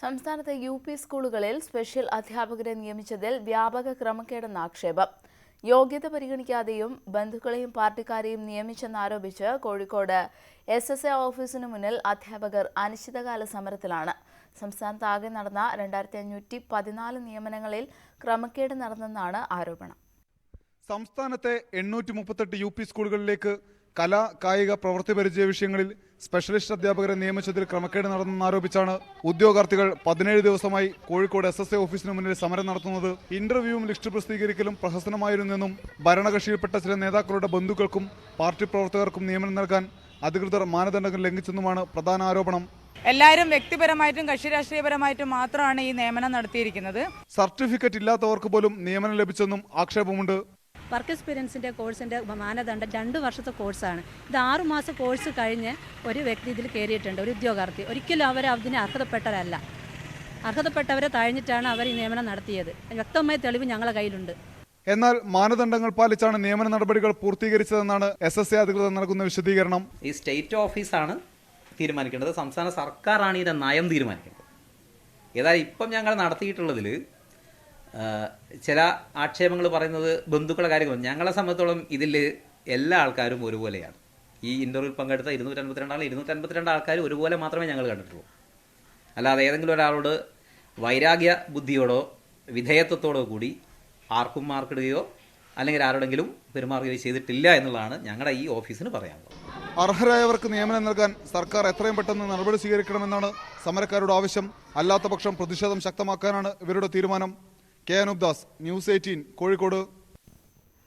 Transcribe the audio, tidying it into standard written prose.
സംസ്ഥാനത്തെ യു.പി. സ്കൂളുകളിൽ സ്പെഷ്യൽ അധ്യാപകരെ നിയമിച്ചതിൽ വ്യാപക ക്രമക്കേടെന്ന ആക്ഷേപം. യോഗ്യത പരിഗണിക്കാതെയും ബന്ധുക്കളെയും പാർട്ടിക്കാരെയും നിയമിച്ചെന്നാരോപിച്ച് കോഴിക്കോട് SSA ഓഫീസിനു മുന്നിൽ അധ്യാപകർ അനിശ്ചിതകാല സമരത്തിലാണ്. സംസ്ഥാനത്താകെ നടന്ന 2514 നിയമനങ്ങളിൽ ക്രമക്കേട് നടന്നെന്നാണ് ആരോപണം. സംസ്ഥാനത്തെ 838 യു.പി. സ്കൂളുകളിലേക്ക് കലാ, കായിക, പ്രവൃത്തി പരിചയ വിഷയങ്ങളിൽ സ്പെഷ്യലിസ്റ്റ് അധ്യാപകരെ നിയമിച്ചതിൽ ക്രമക്കേട് നടന്നെന്നാരോപിച്ചാണ് ഉദ്യോഗാർത്ഥികൾ 17 ദിവസമായി കോഴിക്കോട് SSA ഓഫീസിന് മുന്നിൽ സമരം നടത്തുന്നത്. ഇന്റർവ്യൂവും ലിസ്റ്റ് പ്രസിദ്ധീകരിക്കലും പ്രഹസനമായിരുന്നെന്നും ഭരണകക്ഷിയിൽപ്പെട്ട ചില നേതാക്കളുടെ ബന്ധുക്കൾക്കും പാർട്ടി പ്രവർത്തകർക്കും നിയമനം നൽകാൻ അധികൃതർ മാനദണ്ഡങ്ങൾ ലംഘിച്ചെന്നുമാണ് പ്രധാന ആരോപണം. എല്ലാവരും വ്യക്തിപരമായിട്ടും കക്ഷി രാഷ്ട്രീയപരമായിട്ടും മാത്രമാണ് ഈ നിയമനം നടത്തിയിരിക്കുന്നത്. സർട്ടിഫിക്കറ്റ് ഇല്ലാത്തവർക്ക് പോലും നിയമനം ലഭിച്ചെന്നും ആക്ഷേപമുണ്ട്. വർക്ക് എക്സ്പീരിയൻസിൻ്റെ കോഴ്സിൻ്റെ മാനദണ്ഡം 2 വർഷത്തെ കോഴ്സാണ്. ഇത് 6 മാസം കോഴ്സ് കഴിഞ്ഞ് ഒരു വ്യക്തി ഇതിൽ കയറിയിട്ടുണ്ട്, ഒരു ഉദ്യോഗാർത്ഥി. ഒരിക്കലും അവർ അതിന് അർഹതപ്പെട്ടവരല്ല. അർഹതപ്പെട്ടവരെ തഴഞ്ഞിട്ടാണ് അവർ ഈ നിയമനം നടത്തിയത്. വ്യക്തമായ തെളിവ് ഞങ്ങളുടെ കയ്യിലുണ്ട്. എന്നാൽ മാനദണ്ഡങ്ങൾ പാലിച്ചാണ് നിയമന നടപടികൾ പൂർത്തീകരിച്ചതെന്നാണ് SSA അധികൃതർ നൽകുന്ന വിശദീകരണം. ഈ സ്റ്റേറ്റ് ഓഫീസാണ് തീരുമാനിക്കേണ്ടത്, സംസ്ഥാന സർക്കാരാണ് ഇതിൻ്റെ നയം തീരുമാനിക്കേണ്ടത്. ഏതായാലും ഇപ്പം ഞങ്ങൾ നടത്തിയിട്ടുള്ളതിൽ ചില ആക്ഷേപങ്ങൾ പറയുന്നത് ബന്ധുക്കളുടെ കാര്യങ്ങൾ. ഞങ്ങളെ സംബന്ധിച്ചോളം ഇതിൽ എല്ലാ ആൾക്കാരും ഒരുപോലെയാണ്. ഈ ഇൻ്റർവ്യൂവിൽ പങ്കെടുത്ത 252 ആൾക്കാർ ഒരുപോലെ മാത്രമേ ഞങ്ങൾ കണ്ടിട്ടുള്ളൂ. അല്ലാതെ ഏതെങ്കിലും ഒരാളോട് വൈരാഗ്യ ബുദ്ധിയോടോ വിധേയത്വത്തോടോ കൂടി ആർക്കും മാർക്കിടുകയോ അല്ലെങ്കിൽ ആരോടെങ്കിലും പെരുമാറുകയോ ചെയ്തിട്ടില്ല എന്നുള്ളതാണ് ഞങ്ങളുടെ ഈ ഓഫീസിന് പറയാനുള്ളത്. അർഹരായവർക്ക് നിയമനം നൽകാൻ സർക്കാർ എത്രയും പെട്ടെന്ന് നടപടി സ്വീകരിക്കണമെന്നാണ് സമരക്കാരുടെ ആവശ്യം. അല്ലാത്ത പക്ഷം പ്രതിഷേധം ശക്തമാക്കാനാണ് ഇവരുടെ തീരുമാനം. KN Ubdas, News 18, Kozhikode.